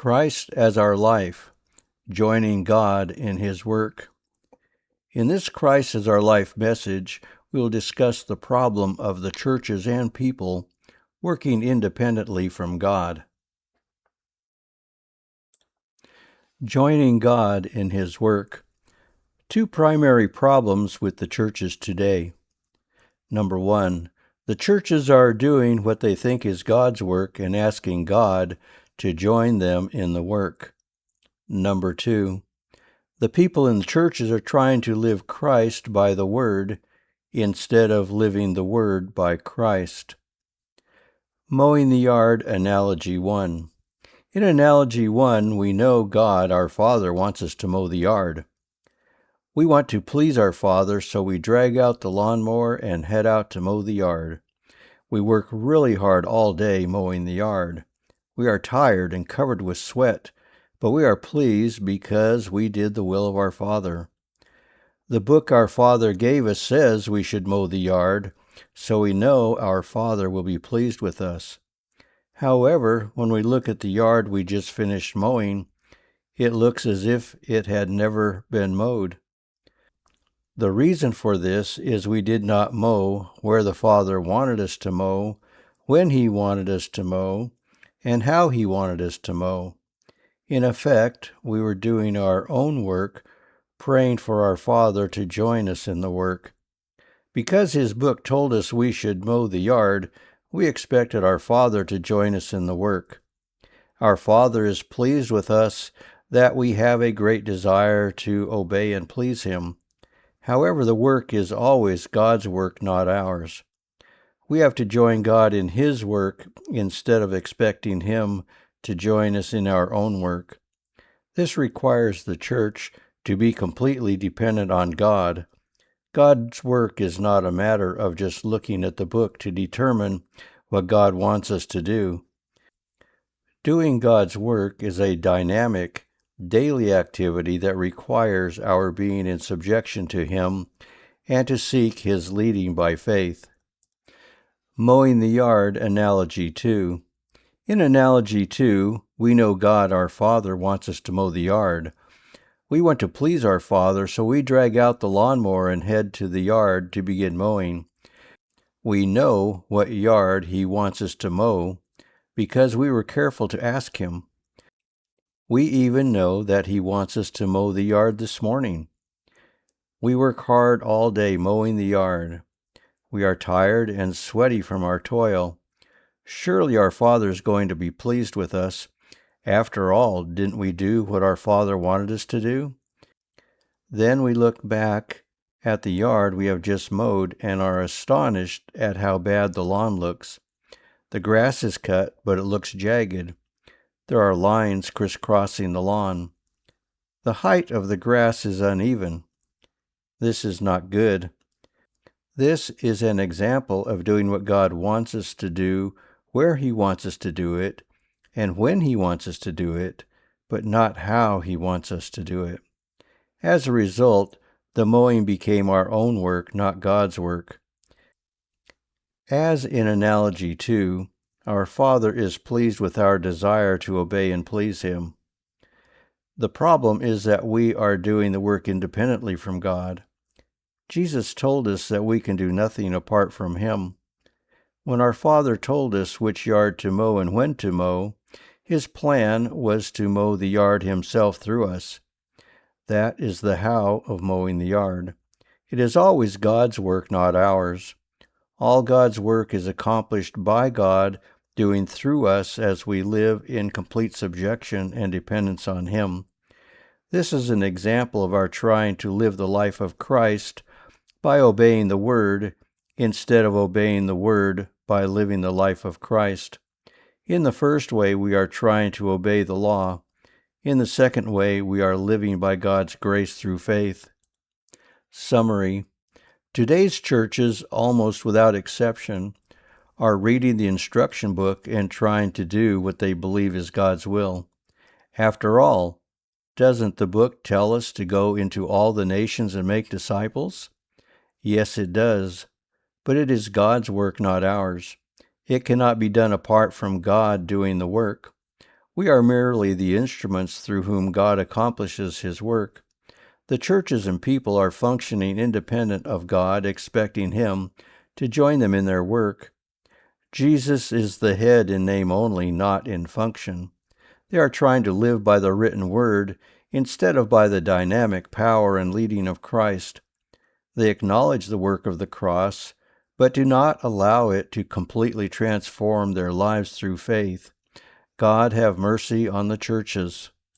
Christ as our life, joining God in His work. In this Christ as our life message, we will discuss the problem of the churches and people working independently from God. Joining God in His work. Two primary problems with the churches today. Number one, the churches are doing what they think is God's work and asking God to join them in the work. Number two, the people in the churches are trying to live Christ by the Word instead of living the Word by Christ. Mowing the yard, Analogy 1. In Analogy 1, we know God, our Father, wants us to mow the yard. We want to please our Father, so we drag out the lawnmower and head out to mow the yard. We work really hard all day mowing the yard. We are tired and covered with sweat, but we are pleased because we did the will of our Father. The book our Father gave us says we should mow the yard, so we know our Father will be pleased with us. However, when we look at the yard we just finished mowing, it looks as if it had never been mowed. The reason for this is we did not mow where the Father wanted us to mow, when He wanted us to mow, and how He wanted us to mow. In effect, we were doing our own work, praying for our Father to join us in the work. Because His book told us we should mow the yard, we expected our Father to join us in the work. Our Father is pleased with us that we have a great desire to obey and please Him. However, the work is always God's work, not ours. We have to join God in His work instead of expecting Him to join us in our own work. This requires the church to be completely dependent on God. God's work is not a matter of just looking at the book to determine what God wants us to do. Doing God's work is a dynamic, daily activity that requires our being in subjection to Him and to seek His leading by faith. Mowing the yard, Analogy 2. In Analogy 2, we know God, our Father, wants us to mow the yard. We want to please our Father, so we drag out the lawnmower and head to the yard to begin mowing. We know what yard He wants us to mow because we were careful to ask Him. We even know that He wants us to mow the yard this morning. We work hard all day mowing the yard. We are tired and sweaty from our toil. Surely our Father is going to be pleased with us. After all, didn't we do what our Father wanted us to do? Then we look back at the yard we have just mowed and are astonished at how bad the lawn looks. The grass is cut, but it looks jagged. There are lines crisscrossing the lawn. The height of the grass is uneven. This is not good. This is an example of doing what God wants us to do, where He wants us to do it, and when He wants us to do it, but not how He wants us to do it. As a result, the mowing became our own work, not God's work. As in Analogy 2, our Father is pleased with our desire to obey and please Him. The problem is that we are doing the work independently from God. Jesus told us that we can do nothing apart from Him. When our Father told us which yard to mow and when to mow, His plan was to mow the yard Himself through us. That is the how of mowing the yard. It is always God's work, not ours. All God's work is accomplished by God, doing through us as we live in complete subjection and dependence on Him. This is an example of our trying to live the life of Christ by obeying the Word instead of obeying the Word by living the life of Christ. In the first way, we are trying to obey the law. In the second way, we are living by God's grace through faith. Summary. Today's churches, almost without exception, are reading the instruction book and trying to do what they believe is God's will. After all, doesn't the book tell us to go into all the nations and make disciples? Yes, it does. But it is God's work, not ours. It cannot be done apart from God doing the work. We are merely the instruments through whom God accomplishes his work. The churches and people are functioning independent of God, expecting him to join them in their work. Jesus is the head in name only, not in function. They are trying to live by the written word instead of by the dynamic power and leading of Christ. They acknowledge the work of the cross, but do not allow it to completely transform their lives through faith. God have mercy on the churches.